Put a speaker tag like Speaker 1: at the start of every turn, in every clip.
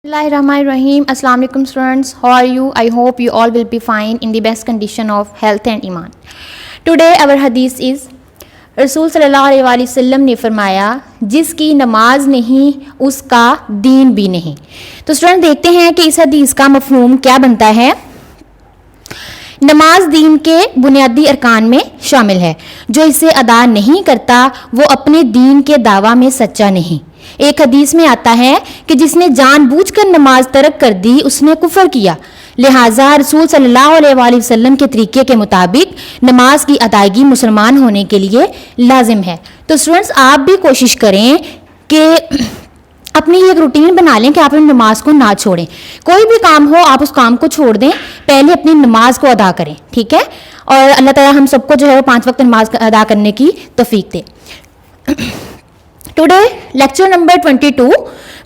Speaker 1: Bismillahirrahmanirrahim. Assalamu alaikum students. How are you? I hope you all will be fine in the best condition of health and iman. Today our hadith is रसूल सल्लल्लाहु अलैहि वसल्लम ने फरमाया जिसकी नमाज नहीं उसका दीन भी नहीं। तो स्टूडेंट देखते हैं कि इस हदीस का मफहूम क्या बनता है। नमाज दीन के बुनियादी अरकान में शामिल है। जो इसे अदा नहीं करता वो अपने दीन के दावा में सच्चा नहीं। एक हदीस में आता है कि जिसने जानबूझकर नमाज तर्क कर दी उसने कुफर किया। लिहाजा रसूल सल्लल्लाहु अलैहि वसल्लम के तरीके के मुताबिक नमाज की अदायगी मुसलमान होने के लिए लाजिम है। तो स्टूडेंट्स आप भी कोशिश करें कि अपनी एक रूटीन बना लें कि आप नमाज को ना छोड़ें। कोई भी काम हो आप उस काम को छोड़ दें, पहले अपनी नमाज को अदा करें, ठीक है। और अल्लाह ताला हम सबको जो है वो 5 वक्त नमाज अदा करने की तौफीक दे। Today lecture number 22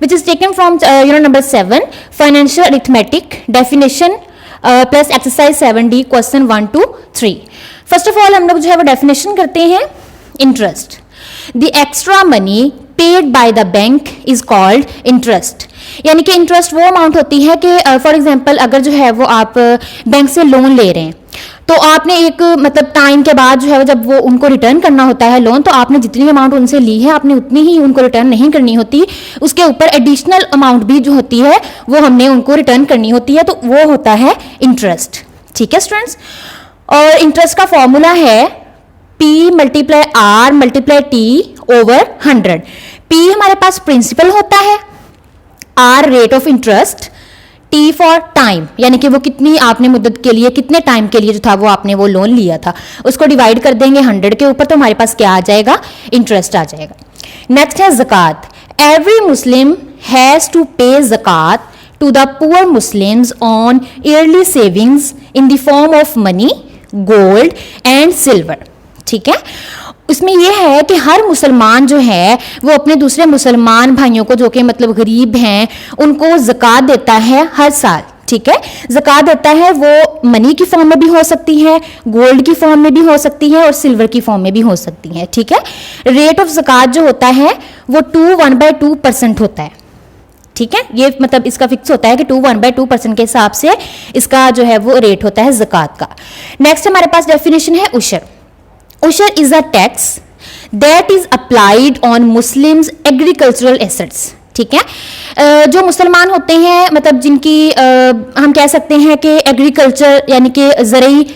Speaker 1: which is taken from unit number 7 financial arithmetic definition plus exercise 7D question 1 to 3। first of all हम लोग जो है वो definition करते हैं। interest, the extra money paid by the bank is called interest। यानी कि interest वो अमाउंट होती है कि फॉर एग्जांपल अगर जो है वो आप बैंक से लोन ले रहे हैं तो आपने एक मतलब टाइम के बाद जो है जब वो उनको रिटर्न करना होता है लोन, तो आपने जितनी अमाउंट उनसे ली है आपने उतनी ही उनको रिटर्न नहीं करनी होती, उसके ऊपर एडिशनल अमाउंट भी जो होती है वो हमने उनको रिटर्न करनी होती है, तो वो होता है इंटरेस्ट, ठीक है स्टूडेंट्स। और इंटरेस्ट का फॉर्मूला है P × R × T over 100। P हमारे पास प्रिंसिपल होता है, R rate of interest, T for time यानी कि वो कितनी आपने मुद्दत के लिए कितने टाइम के लिए जो था वो आपने वो लोन लिया था, उसको डिवाइड कर देंगे 100 के ऊपर, तो हमारे पास क्या आ जाएगा, इंटरेस्ट आ जाएगा। नेक्स्ट है ज़कात। Every Muslim has to pay ज़कात to the poor Muslims on yearly savings in the form of money, gold and silver, ठीक है। इसमें यह है कि हर मुसलमान जो है वो अपने दूसरे मुसलमान भाइयों को जो कि मतलब गरीब हैं उनको ज़कात देता है हर साल, ठीक है। ज़कात देता है वो मनी की फॉर्म में भी हो सकती है, गोल्ड की फॉर्म में भी हो सकती है और सिल्वर की फॉर्म में भी हो सकती है, ठीक है। रेट ऑफ ज़कात जो होता है वो 1/2% होता है, ठीक है। ये मतलब इसका फिक्स होता है कि 1/2% के हिसाब से इसका जो है वो रेट होता है ज़कात का। नेक्स्ट हमारे पास डेफिनेशन है उशर। उशर is a tax that is applied on Muslims agricultural assets, ठीक है। जो मुसलमान होते हैं मतलब जिनकी हम कह सकते हैं कि एग्रीकल्चर यानी कि ज़रूरी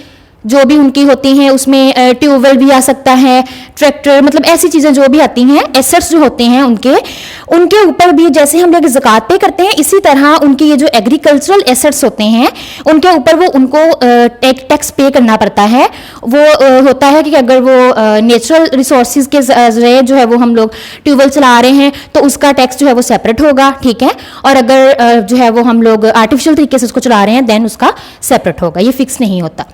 Speaker 1: जो भी उनकी होती हैं उसमें ट्यूबवेल भी आ सकता है, ट्रैक्टर, मतलब ऐसी चीज़ें जो भी आती हैं, एसेट्स जो होते हैं उनके ऊपर भी जैसे हम लोग ज़कात पे करते हैं इसी तरह उनकी ये जो एग्रीकल्चरल एसेट्स होते हैं उनके ऊपर वो उनको टैक्स पे करना पड़ता है। वो होता है कि अगर वो नेचुरल रिसोर्सेज के जरिए जो है वो हम लोग ट्यूबवेल चला रहे हैं तो उसका टैक्स जो है वो सेपरेट होगा, ठीक है। और अगर जो है वो हम लोग आर्टिफिशियल तरीके से उसको चला रहे हैं देन उसका सेपरेट होगा, ये फिक्स नहीं होता।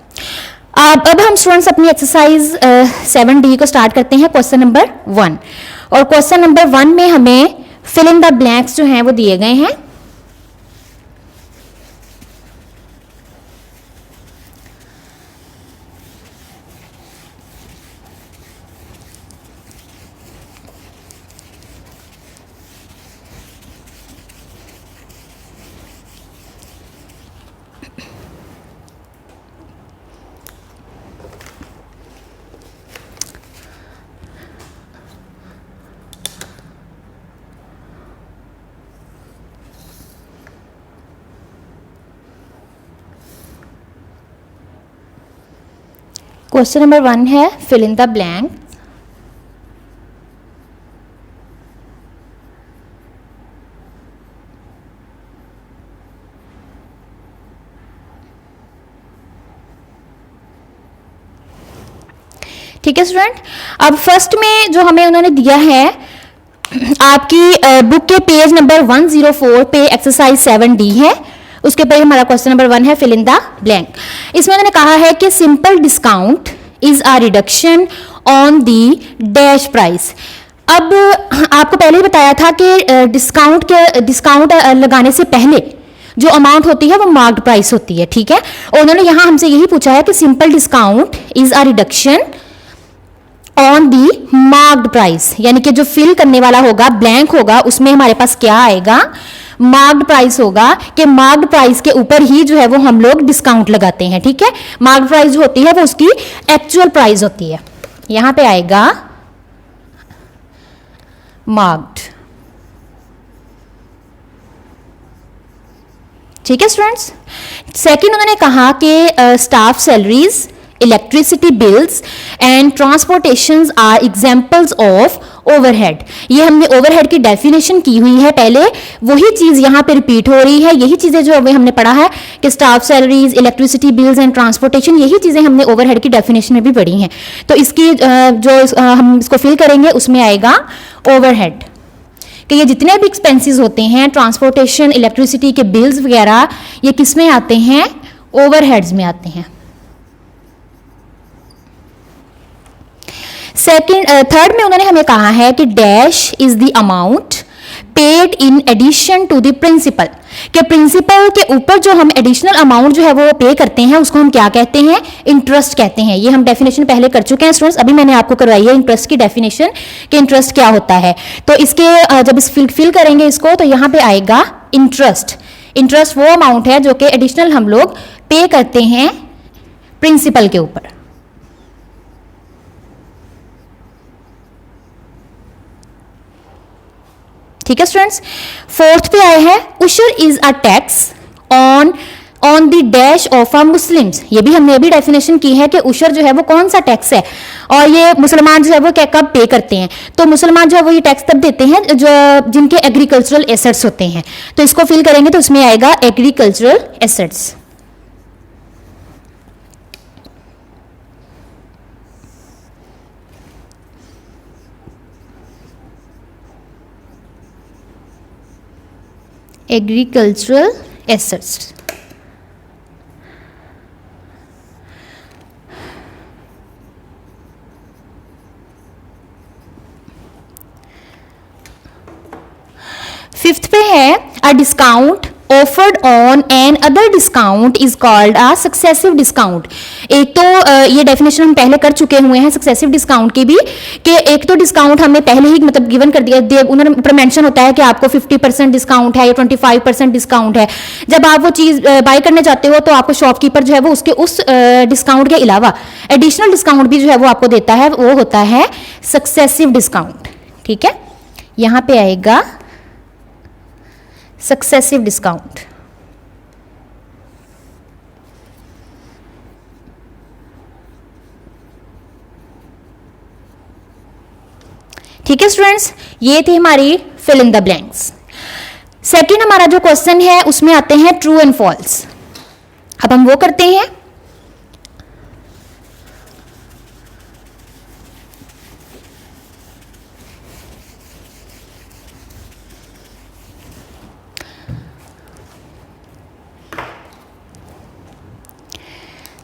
Speaker 1: अब हम स्टूडेंट्स अपनी एक्सरसाइज 7D को स्टार्ट करते हैं क्वेश्चन नंबर 1। और क्वेश्चन नंबर 1 में हमें फिल इन द ब्लैंक्स जो हैं वो दिए गए हैं। क्वेश्चन नंबर 1 है फिल इन द ब्लैंक। ठीक है स्टूडेंट, अब फर्स्ट में जो हमें उन्होंने दिया है आपकी बुक के पेज नंबर 104 पे एक्सरसाइज 7D है, उसके पर हमारा क्वेश्चन नंबर 1 है फिल इन द ब्लैंक। इसमें उन्होंने कहा है कि simple discount is a reduction on the dash price. अब आपको पहले ही बताया था कि डिस्काउंट लगाने से पहले जो अमाउंट होती है वो मार्क्ड प्राइस होती है, ठीक है। और उन्होंने यहाँ हमसे यही पूछा है कि simple discount is a reduction on the marked price, यानी कि जो फिल करने वाला होगा ब्लैंक होगा उसमें हमारे पास क्या आएगा, मार्क्ड प्राइस होगा कि मार्क्ड प्राइस के ऊपर ही जो है वो हम लोग डिस्काउंट लगाते हैं, ठीक है। मार्क्ड प्राइस जो होती है वो उसकी एक्चुअल प्राइस होती है, यहां पे आएगा मार्क्ड, ठीक है स्टूडेंट्स। सेकंड उन्होंने कहा कि staff salaries, electricity bills and transportation are examples of overhead. ये हमने ओवरहेड की डेफिनेशन की हुई है पहले, वही चीज यहां पे रिपीट हो रही है। यही चीजें जो अभी हमने पढ़ा है कि staff salaries, electricity bills and transportation, यही चीजें हमने ओवरहेड की डेफिनेशन में भी पढ़ी हैं। तो इसकी हम इसको फिल करेंगे उसमें आएगा ओवरहेड, कि ये जितने भी एक्सपेंसेस होते हैं, ट्रांसपोर्टेशन, इलेक्ट्रिसिटी के बिल्स वगैरह, ये किस में आते हैं? ओवरहेड्स में आते हैं। थर्ड में उन्होंने हमें कहा है कि dash is the amount paid in addition to the principal, कि प्रिंसिपल के ऊपर जो हम एडिशनल अमाउंट जो है वो पे करते हैं उसको हम क्या कहते हैं? इंटरेस्ट कहते हैं। ये हम डेफिनेशन पहले कर चुके हैं स्टूडेंट्स, अभी मैंने आपको करवाई है इंटरेस्ट की डेफिनेशन कि इंटरेस्ट क्या होता है। तो इसके जब इस फिल करेंगे इसको तो यहां पे आएगा इंटरेस्ट। इंटरेस्ट वो अमाउंट है जो कि एडिशनल हम लोग पे करते हैं प्रिंसिपल के ऊपर। ठीक है स्टूडेंट्स। फोर्थ पे आए हैं उशर is a tax on the dash of a Muslims. ये भी हमने अभी डेफिनेशन की है कि उशर जो है वो कौन सा टैक्स है और ये मुसलमान जो है वो क्या कब पे करते हैं। तो मुसलमान जो है वो ये टैक्स तब देते हैं जो जिनके एग्रीकल्चरल एसेट्स होते हैं। तो इसको फिल करेंगे तो उसमें आएगा agricultural assets. Agricultural assets. Fifth पे है अ discount offered on an other discount is called a successive discount. एक तो ये डेफिनेशन हम पहले कर चुके हुए हैं सक्सेसिव डिस्काउंट की भी, कि एक तो डिस्काउंट हमने पहले ही मतलब गिवन कर दिया, उन्होंने ऊपर मेंशन होता है कि आपको 50% डिस्काउंट है या 25% डिस्काउंट है। जब आप वो चीज़ बाय करने जाते हो तो आपको शॉपकीपर जो है वो उसके उस डिस्काउंट के अलावा एडिशनल डिस्काउंट भी जो है वो आपको देता है, वो होता है सक्सेसिव डिस्काउंट। ठीक है, यहां पे आएगा सक्सेसिव डिस्काउंट। ठीक है स्टूडेंट्स, ये थी हमारी fill in the blanks. Second हमारा जो क्वेश्चन है उसमें आते हैं ट्रू एंड फॉल्स। अब हम वो करते हैं।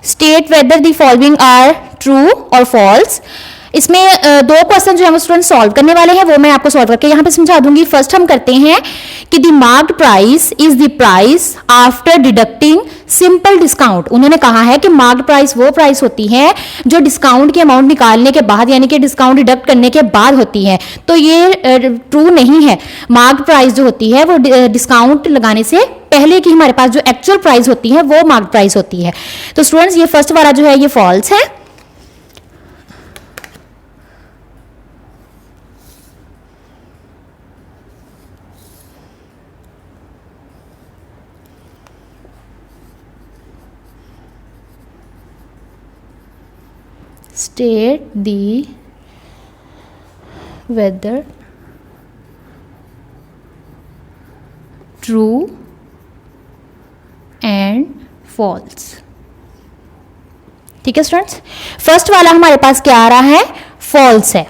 Speaker 1: State whether the following are true और फॉल्स। इसमें दो क्वेश्चन जो है वो स्टूडेंट सॉल्व करने वाले हैं, वो मैं आपको सॉल्व करके यहां पे समझा दूंगी। फर्स्ट हम करते हैं कि the marked price is the price after deducting simple discount. उन्होंने कहा है कि मार्क्ड प्राइस वो प्राइस होती है जो डिस्काउंट की अमाउंट निकालने के बाद, यानी कि डिस्काउंट डिडक्ट करने के बाद होती है। तो ये ट्रू नहीं है। मार्क्ड प्राइस जो होती है वो डिस्काउंट लगाने से पहले की हमारे पास जो एक्चुअल प्राइस होती है वो मार्क्ड प्राइस होती है। तो स्टूडेंट्स ये फर्स्ट वाला जो है ये फॉल्स है। State the whether true and false। ठीक है स्टूडेंट्स, फर्स्ट वाला हमारे पास क्या आ रहा है? फॉल्स है।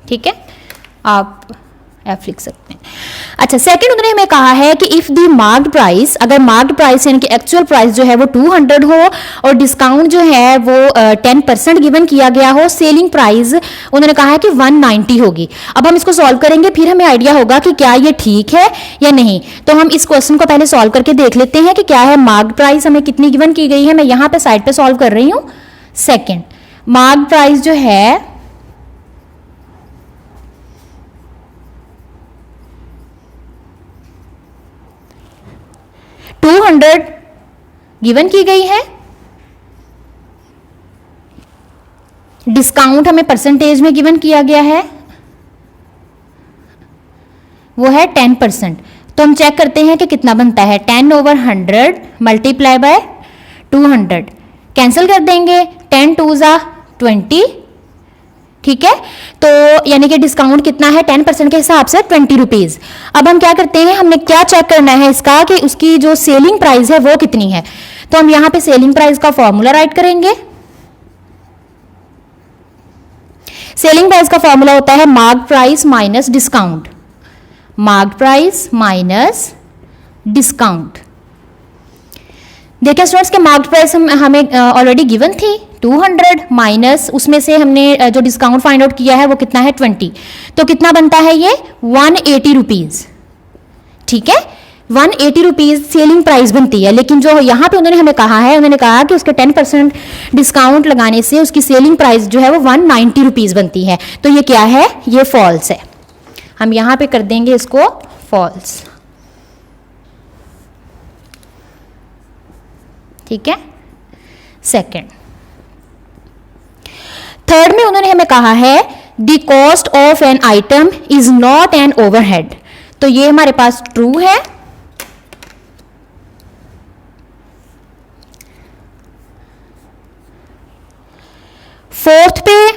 Speaker 1: ठीक है, आप एफ लिख सकते हैं। अच्छा, सेकंड उन्होंने हमें कहा है कि इफ द मार्क्ड प्राइस, अगर मार्क्ड प्राइस यानी कि एक्चुअल प्राइस जो है वो 200 हो और डिस्काउंट जो है वो 10% गिवन किया गया हो, सेलिंग प्राइस उन्होंने कहा है कि 190 होगी। अब हम इसको सॉल्व करेंगे, फिर हमें आइडिया होगा कि क्या ये ठीक है या नहीं। तो हम इस क्वेश्चन को पहले सॉल्व करके देख लेते हैं कि क्या है मार्क्ड प्राइस हमें कितनी गिवन की गई है। मैं यहां पर साइड पे सॉल्व कर रही हूं। सेकेंड, मार्क प्राइस जो है 200 गिवन की गई है, डिस्काउंट हमें परसेंटेज में गिवन किया गया है, वो है 10%। तो हम चेक करते हैं कि कितना बनता है। 10/100 मल्टीप्लाई बाय 200, कैंसिल कर देंगे, 10 2 ज़ा 20, ठीक है। तो यानी कि डिस्काउंट कितना है 10% के हिसाब से 20 रुपीज़। अब हम क्या करते हैं, हमने क्या चेक करना है इसका कि उसकी जो सेलिंग प्राइस है वो कितनी है। तो हम यहाँ पे सेलिंग प्राइस का फॉर्मूला राइट करेंगे। सेलिंग प्राइस का फॉर्मूला होता है mark price minus discount, mark price minus discount. देखिए स्टूडेंट्स के मार्क प्राइस हमें ऑलरेडी गिवन थी 200 माइनस उसमें से हमने जो डिस्काउंट फाइंड आउट किया है वो कितना है 20, तो कितना बनता है ये 180 रुपीज़, ठीक है। 180 रुपीज़ सेलिंग प्राइस बनती है, लेकिन जो यहाँ पे उन्होंने हमें कहा है, उन्होंने कहा कि उसके 10% डिस्काउंट लगाने से उसकी सेलिंग प्राइस जो है वो 190 रुपीज़ बनती है। तो ये क्या है, ये फॉल्स है। हम यहाँ पे कर देंगे इसको फॉल्स, ठीक है। सेकंड, थर्ड में उन्होंने हमें कहा है the cost of an item is not an overhead, तो ये हमारे पास ट्रू है। फोर्थ पे,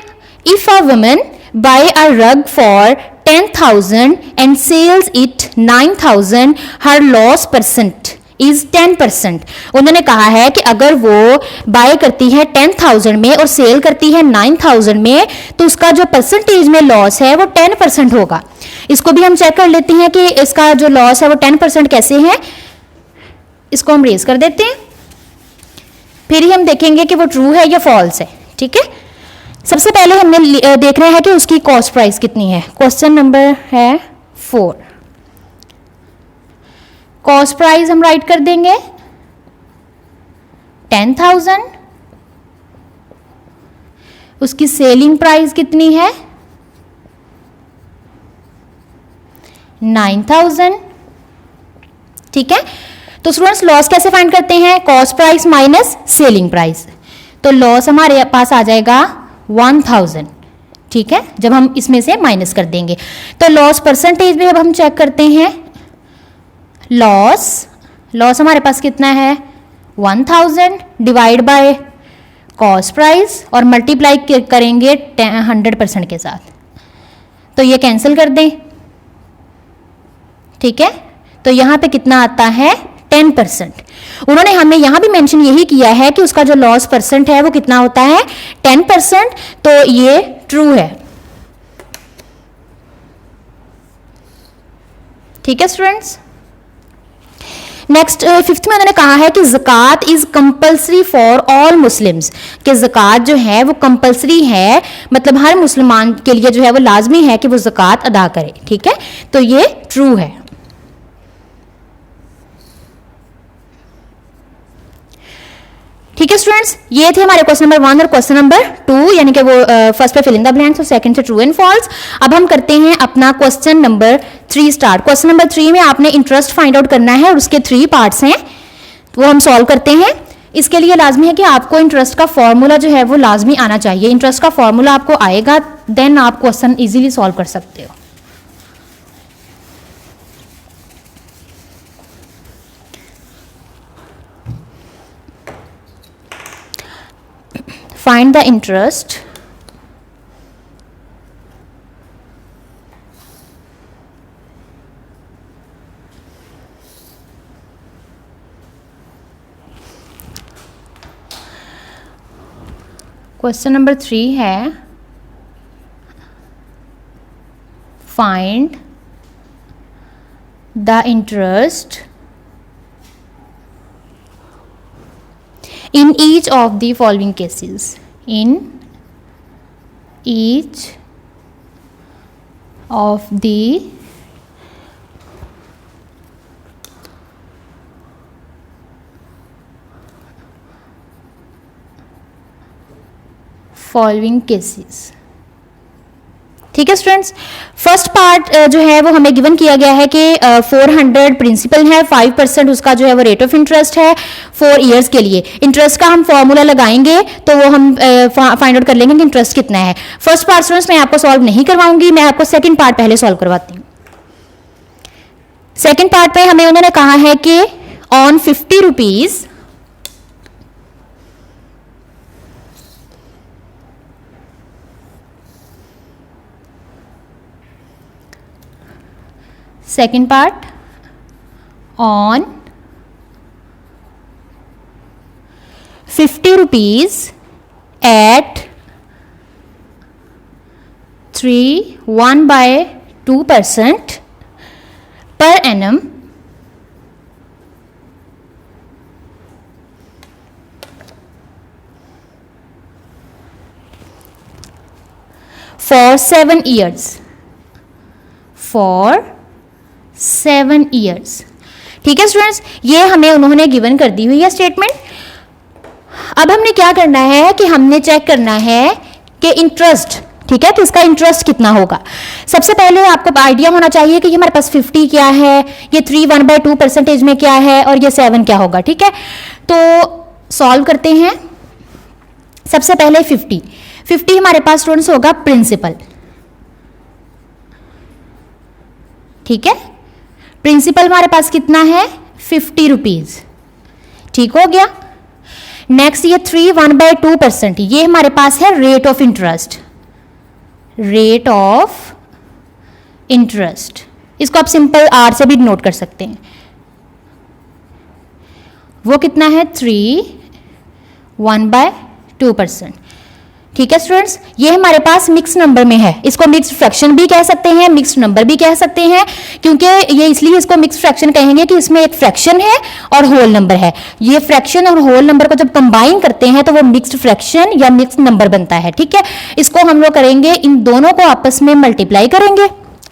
Speaker 1: इफ अ वुमन बाय अ रग for 10,000 and sells it 9,000, her loss percent is 10%। उन्होंने कहा है कि अगर वो बाय करती है 10,000 में और सेल करती है 9,000 में, तो उसका जो परसेंटेज में लॉस है वो 10% होगा। इसको भी हम चेक कर लेते हैं कि इसका जो लॉस है वो 10% कैसे है। इसको हम रेज कर देते हैं, फिर ही हम देखेंगे कि वो ट्रू है या फॉल्स है, ठीक है। सबसे पहले हमने देख रहे हैं कि उसकी कॉस्ट प्राइस कितनी है। क्वेश्चन नंबर है 4, कॉस्ट प्राइस हम राइट कर देंगे 10,000, उसकी सेलिंग प्राइस कितनी है 9,000, ठीक है। तो स्टूडेंट्स लॉस कैसे फाइंड करते हैं, cost price minus selling price. तो लॉस हमारे पास आ जाएगा 1,000, ठीक है, जब हम इसमें से माइनस कर देंगे। तो लॉस परसेंटेज में अब हम चेक करते हैं, लॉस हमारे पास कितना है 1000 डिवाइड बाय कॉस्ट प्राइस और मल्टीप्लाई करेंगे 100% के साथ, तो ये कैंसिल कर दें, ठीक है। तो यहाँ पे कितना आता है 10%। उन्होंने हमें यहां भी मेंशन यही किया है कि उसका जो लॉस परसेंट है वो कितना होता है 10%, तो ये ट्रू है, ठीक है स्टूडेंट्स। नेक्स्ट फिफ्थ में उन्होंने कहा है कि ज़कात is compulsory for all Muslims, कि ज़कात जो है वो कंपल्सरी है, मतलब हर मुसलमान के लिए जो है वो लाजमी है कि वो ज़कात अदा करे, ठीक है। तो ये ट्रू है। ठीक है स्टूडेंट्स, ये थे हमारे क्वेश्चन नंबर 1 और क्वेश्चन नंबर 2, यानी कि वो फर्स्ट पे फिल इन द ब्लैंक्स और सेकंड से ट्रू एंड फॉल्स। अब हम करते हैं अपना question number 3 start. Question number 3 में आपने इंटरेस्ट फाइंड आउट करना है और उसके 3 पार्ट्स हैं, वो हम सॉल्व करते हैं। इसके लिए लाजमी है कि आपको इंटरेस्ट का फॉर्मूला जो है वो लाजमी आना चाहिए। इंटरेस्ट का फॉर्मूला आपको आएगा, देन आप क्वेश्चन ईजिली सॉल्व कर सकते हो। Find the interest question number 3 है find the interest in each of the following cases, in each of the following cases. ठीक है स्टूडेंट्स, फर्स्ट पार्ट जो है वो हमें गिवन किया गया है कि 400 प्रिंसिपल है, 5% उसका जो है वो रेट ऑफ इंटरेस्ट है 4 ईयर्स के लिए। इंटरेस्ट का हम फॉर्मूला लगाएंगे तो वो हम फाइंड आउट कर लेंगे कि इंटरेस्ट कितना है। फर्स्ट पार्ट स्टूडेंट्स मैं आपको सॉल्व नहीं करवाऊंगी, मैं आपको सेकंड पार्ट पहले सॉल्व करवाती हूँ। सेकंड पार्ट में हमें उन्होंने कहा है कि on 50 rupees second part on 50 rupees at 1/2% per annum for 7 years, for 7 years। ठीक है स्टूडेंट्स, ये हमें उन्होंने गिवन कर दी हुई है स्टेटमेंट। अब हमने क्या करना है कि हमने चेक करना है कि इंटरेस्ट, ठीक है, तो इसका इंटरेस्ट कितना होगा। सबसे पहले आपको आइडिया होना चाहिए कि ये हमारे पास 50 क्या है, ये 3 1/2% में क्या है और ये 7 क्या होगा। ठीक है, तो सॉल्व करते हैं। सबसे पहले 50 हमारे पास स्टूडेंट्स होगा प्रिंसिपल। ठीक है, प्रिंसिपल हमारे पास कितना है 50 रुपीज। ठीक हो गया। नेक्स्ट ये 3 1/2%, ये हमारे पास है rate of interest, rate of interest. इसको आप सिंपल आर से भी नोट कर सकते हैं। वो कितना है 3 1/2%। ठीक है स्टूडेंट्स, ये हमारे पास मिक्स नंबर में है। इसको मिक्स फ्रैक्शन भी कह सकते हैं, मिक्स नंबर भी कह सकते हैं, क्योंकि ये इसलिए इसको मिक्स फ्रैक्शन कहेंगे कि इसमें एक फ्रैक्शन है और होल नंबर है। ये फ्रैक्शन और होल नंबर को जब कंबाइन करते हैं तो वो मिक्स्ड फ्रैक्शन या मिक्स नंबर बनता है। ठीक है, इसको हम लोग करेंगे, इन दोनों को आपस में मल्टीप्लाई करेंगे।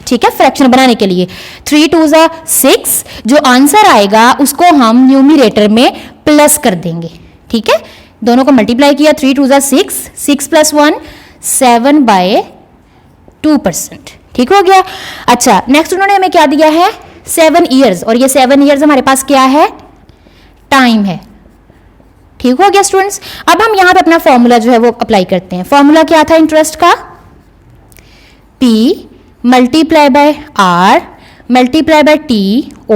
Speaker 1: ठीक है, फ्रैक्शन बनाने के लिए 3 2 6, जो आंसर आएगा उसको हम न्यूमरेटर में प्लस कर देंगे। ठीक है, दोनों को मल्टीप्लाई किया, 3 2 6, 6 + 1 7/2%। ठीक हो गया। अच्छा, नेक्स्ट उन्होंने हमें क्या दिया है 7 ईयर्स, और ये 7 ईयर्स हमारे पास क्या है टाइम है। ठीक हो गया स्टूडेंट्स। अब हम यहां पे अपना फॉर्मूला जो है वो अप्लाई करते हैं। फॉर्मूला क्या था इंटरेस्ट का, P × R × T /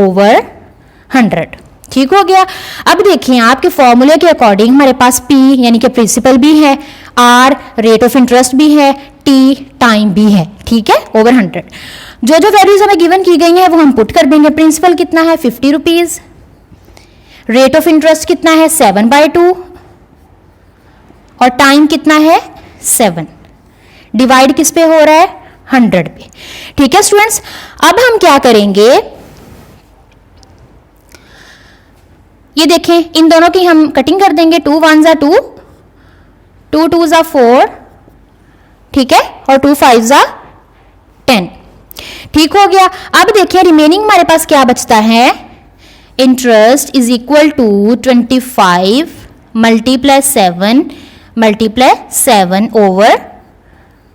Speaker 1: 100। ठीक हो गया। अब देखिए आपके फॉर्मूले के अकॉर्डिंग हमारे पास P यानी कि प्रिंसिपल भी है, R रेट ऑफ इंटरेस्ट भी है, T टाइम भी है। ठीक है, ओवर 100। जो जो वैल्यूज हमें गिवन की गई हैं वो हम पुट कर देंगे। प्रिंसिपल कितना है 50 रुपीज, रेट ऑफ इंटरेस्ट कितना है 7/2 और टाइम कितना है 7। डिवाइड किस पे हो रहा है 100 पे। ठीक है स्टूडेंट्स, अब हम क्या करेंगे, ये देखें इन दोनों की हम कटिंग कर देंगे। 2 1 = 2, 2 2 = 4, ठीक है, और 2 5 = 10। ठीक हो गया। अब देखिए रिमेनिंग हमारे पास क्या बचता है, इंटरेस्ट इज इक्वल टू 25 × 7 /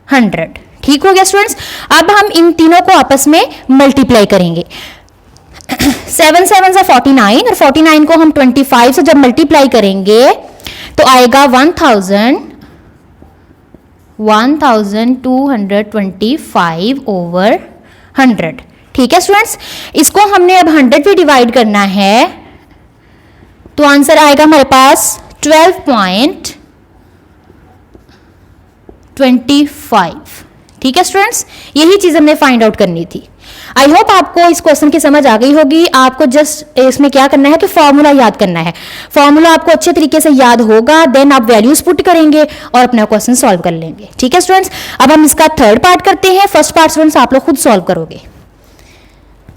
Speaker 1: 100। ठीक हो गया स्टूडेंट्स। अब हम इन तीनों को आपस में मल्टीप्लाई करेंगे। 7 7 = 49 और 49 को हम 25 से जब मल्टीप्लाई करेंगे तो आएगा 1225/100। ठीक है स्टूडेंट्स, इसको हमने अब 100 पे डिवाइड करना है तो आंसर आएगा हमारे पास 12.25। ठीक है स्टूडेंट्स, यही चीज हमने फाइंड आउट करनी थी। आई होप आपको इस क्वेश्चन की समझ आ गई होगी। आपको जस्ट इसमें क्या करना है कि फॉर्मूला याद करना है। फॉर्मूला आपको अच्छे तरीके से याद होगा, देन आप वैल्यूज पुट करेंगे और अपना क्वेश्चन सॉल्व कर लेंगे। ठीक है स्टूडेंट्स, अब हम इसका थर्ड पार्ट करते हैं। फर्स्ट पार्ट स्टूडेंट्स आप लोग खुद सॉल्व करोगे।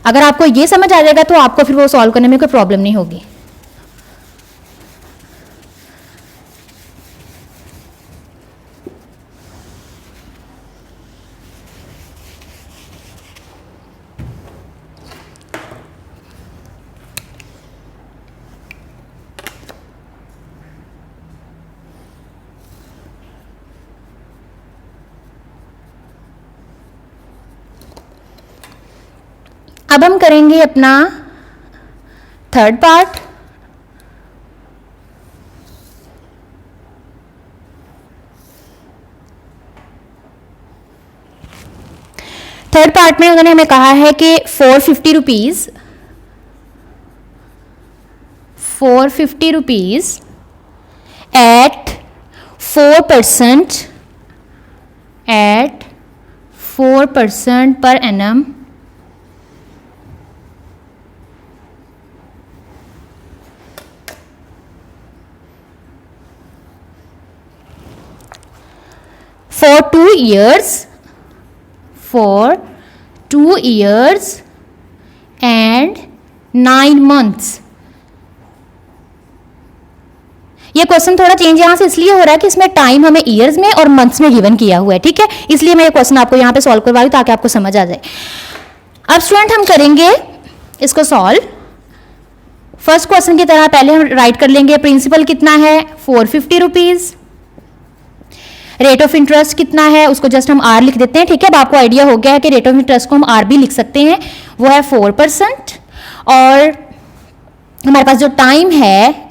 Speaker 1: अगर आपको ये समझ आ जाएगा तो आपको फिर वो सॉल्व करने में कोई प्रॉब्लम नहीं होगी। अब हम करेंगे अपना थर्ड पार्ट। थर्ड पार्ट में उन्होंने हमें कहा है कि 450 rupees eight 4% per annum for 2 years and 9 months। ये क्वेश्चन थोड़ा चेंज यहां से इसलिए हो रहा है कि इसमें टाइम हमें ईयर्स में और मंथ्स में गिवन किया हुआ है, ठीक है, इसलिए मैं ये क्वेश्चन आपको यहां पे सॉल्व करवा रही हूं ताकि आपको समझ आ जाए। अब स्टूडेंट हम करेंगे इसको सॉल्व। फर्स्ट क्वेश्चन की तरह पहले हम राइट कर लेंगे प्रिंसिपल कितना है 450 रुपीज, रेट ऑफ इंटरेस्ट कितना है उसको जस्ट हम आर लिख देते हैं, ठीक है। अब आपको आइडिया हो गया है कि रेट ऑफ इंटरेस्ट को हम आर भी लिख सकते हैं, वो है 4%, और हमारे पास जो टाइम है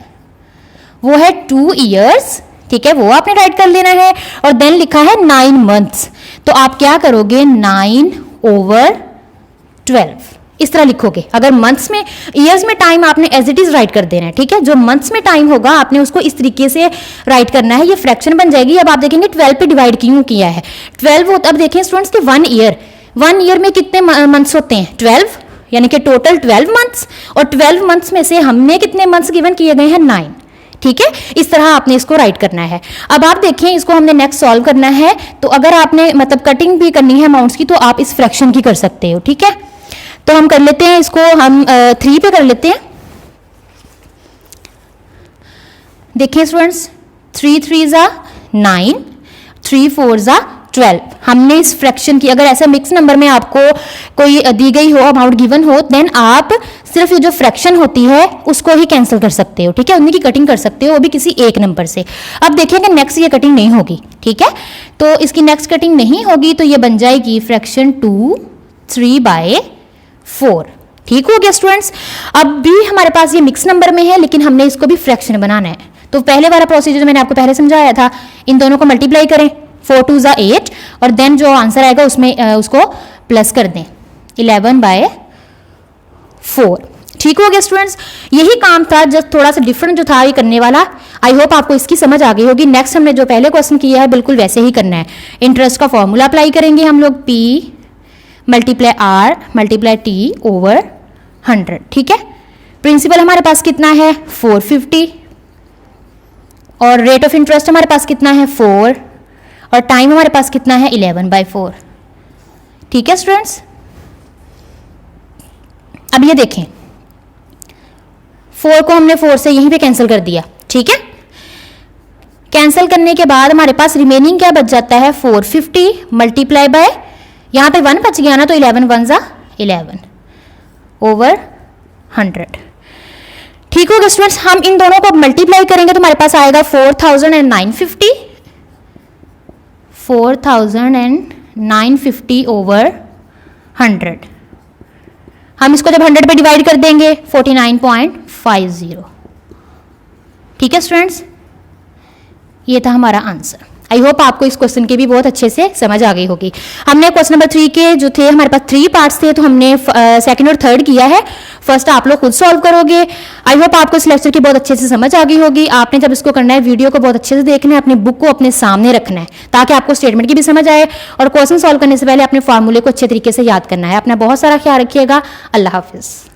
Speaker 1: वो है 2 इयर्स, ठीक है, वो आपने राइट कर लेना है। और देन लिखा है 9 मंथ्स, तो आप क्या करोगे 9/12 इस तरह लिखोगे। अगर मंथ्स में, ईयर्स में टाइम आपने एज इट इज राइट कर देना है, ठीक है। जो मंथ्स में टाइम होगा आपने उसको इस तरीके से राइट करना है, ये फ्रैक्शन बन जाएगी। अब आप देखेंगे 12 पे डिवाइड क्यों किया है 12। अब देखें स्टूडेंट्स कि 1 ईयर में कितने मंथ्स होते हैं 12, यानी कि टोटल 12 मंथ्स, और 12 मंथ्स में से हमने कितने मंथ्स गिवन किए गए हैं 9, ठीक है। इस तरह आपने इसको राइट करना है। अब आप देखें इसको हमने नेक्स्ट सॉल्व करना है, तो अगर आपने मतलब कटिंग भी करनी है अमाउंट्स की तो आप इस फ्रैक्शन की कर सकते हो, ठीक है। तो हम कर लेते हैं इसको, हम 3 पे कर लेते हैं। देखिए स्टूडेंट्स 3 3 9, 3 4 12। हमने इस फ्रैक्शन की, अगर ऐसा मिक्स नंबर में आपको कोई दी गई हो, अमाउंट गिवन हो, देन आप सिर्फ ये जो फ्रैक्शन होती है उसको ही कैंसिल कर सकते हो, ठीक है, उन्हीं की कटिंग कर सकते हो, वो भी किसी एक नंबर से। अब देखिए कि नेक्स्ट ये कटिंग नहीं होगी, ठीक है, तो इसकी नेक्स्ट कटिंग नहीं होगी, तो ये बन जाएगी फ्रैक्शन 2 3/4, ठीक हो गया स्टूडेंट्स। अब भी हमारे पास ये मिक्स नंबर में है, लेकिन हमने इसको भी फ्रैक्शन बनाना है। तो पहले वाला प्रोसीजर मैंने आपको पहले समझाया था, इन दोनों को मल्टीप्लाई करें, 4 2 8, और देन जो आंसर आएगा उसमें उसको प्लस कर दें 11/4, ठीक हो गया स्टूडेंट्स। यही काम था, जस्ट थोड़ा सा डिफरेंट जो था ये करने वाला। आई होप आपको इसकी समझ आ गई होगी। नेक्स्ट हमने जो पहले क्वेश्चन किया है बिल्कुल वैसे ही करना है। इंटरेस्ट का फॉर्मूला अप्लाई करेंगे हम लोग, P × R × T / 100, ठीक है। प्रिंसिपल हमारे पास कितना है 450, और रेट ऑफ इंटरेस्ट हमारे पास कितना है 4, और टाइम हमारे पास कितना है 11/4, ठीक है स्टूडेंट्स। अब ये देखें 4 को हमने 4 से यहीं पे कैंसिल कर दिया, ठीक है। कैंसिल करने के बाद हमारे पास रिमेनिंग क्या बच जाता है 450 मल्टीप्लाई बाय, यहाँ पे 1 बच गया ना, तो 11 1 11 / 100, ठीक हो गया स्टूडेंट्स। हम इन दोनों को मल्टीप्लाई करेंगे तो हमारे पास आएगा 4950 / 100। हम इसको जब 100 पे डिवाइड कर देंगे 49.50, ठीक है स्टूडेंट्स, ये था हमारा आंसर। आई होप आपको इस क्वेश्चन की भी बहुत अच्छे से समझ आ गई होगी। हमने क्वेश्चन नंबर 3 के जो थे, हमारे पास 3 पार्ट्स थे, तो हमने सेकंड और थर्ड किया है। फर्स्ट आप लोग खुद सॉल्व करोगे। आई होप आपको इस लेक्चर की बहुत अच्छे से समझ आ गई होगी। आपने जब इसको करना है वीडियो को बहुत अच्छे से देखना है, अपनी बुक को अपने सामने रखना है ताकि आपको स्टेटमेंट की भी समझ आए, और क्वेश्चन सॉल्व करने से पहले अपने फार्मूले को अच्छे तरीके से याद करना है। अपना बहुत सारा ख्याल रखिएगा। अल्लाह हाफिज़।